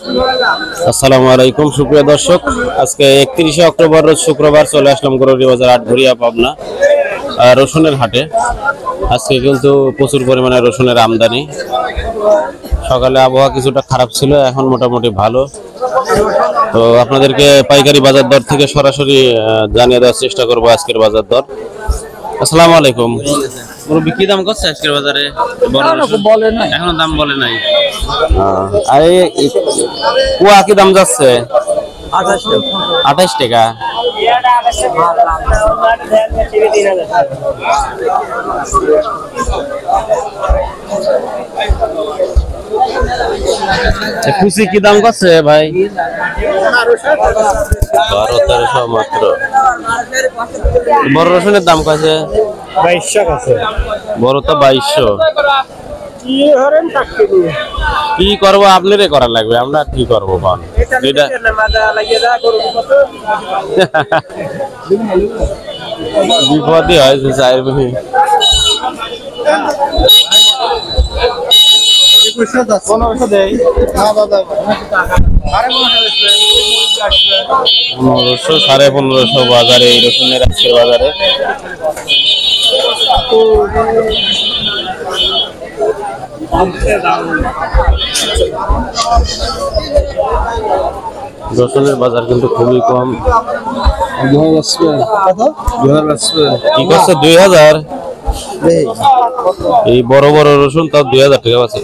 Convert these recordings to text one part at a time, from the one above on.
আসসালামু আলাইকুম সুপ্রিয় দর্শক, আজকে 31শে অক্টোবর রোজ শুক্রবার চলে আসলাম গরুড়ি বাজার আটঘরিয়া পাবনা রসুনের হাটে। আজকে কিন্তু প্রচুর পরিমাণে রসুনের আমদানি। সকালে আবহাওয়া কিছুটা খারাপ ছিল, এখন মোটামুটি ভালো। তো আপনাদেরকে পাইকারি বাজার দর থেকে সরাসরি জানিয়ে দেওয়ার চেষ্টা করবো আজকের বাজার দর। আসসালামু আলাইকুম। মুরব্বি কি দাম করছে আজকের বাজারে? এখনো দাম বলে নাই। আর কুয়া কি দাম যাচ্ছে? 28 টাকা। খুশি কি দাম করছে ভাই? 1200-1300 মাত্র। বড় রসুনের দাম কয়েছে? 2200 আছে। বড় তো 2200। কি করবো আপনারে করা লাগবে, আমরা কি করবো বল? বিপদই হয়েছে চাইব। 1500 দেই না দাদা, 1500 1550 বাজারে এই রসুনের আজকের বাজারে। রসুনের বাজার কিন্তু খুবই কম। কি করছে 2000? এই বড় বড় রসুন তাও 2000 টাকা আছে।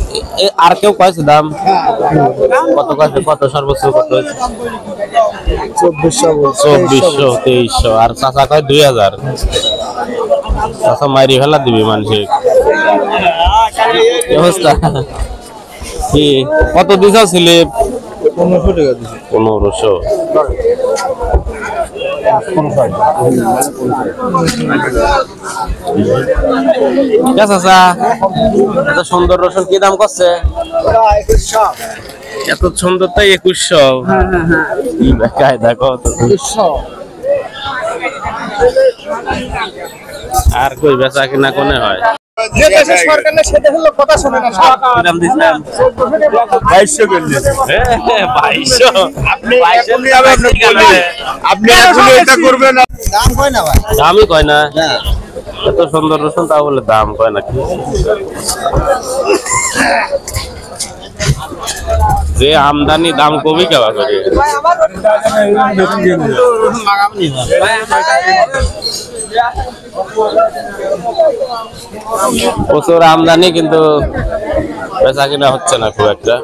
আর কেউ কয়েছে দাম কত কয়েছে? কত সর্বোচ্চ কত হয়েছে? 2400 2300। আর চাচা কয় 2000। চাচা মাইরি ফেলা দিবি মানুষের অবস্থা কি? কত দিছ স্লিপ? 1500 টাকা দিছি। 1500। চাচা এত সুন্দর রসুন কি দাম করছে? 2100। এত সুন্দর তাই 2100? কি দেখায় দেখো 2100। আর কই বেচা কিনা কোনে হয়? যে দেশে সরকার না সে দেশের লোক কথা শুনে না। দাম দিছেন 2200 করলে। 2200। আপনি এখন এটা করবেন না। দাম কয় না ভাই? দামই কয় না। এত সুন্দর রসুন তা বলে দাম কয় না। যে আমদানি দাম কমই কেবা করে। প্রচুর আমদানি কিন্তু বেচা কিনা হচ্ছে না খুব একটা।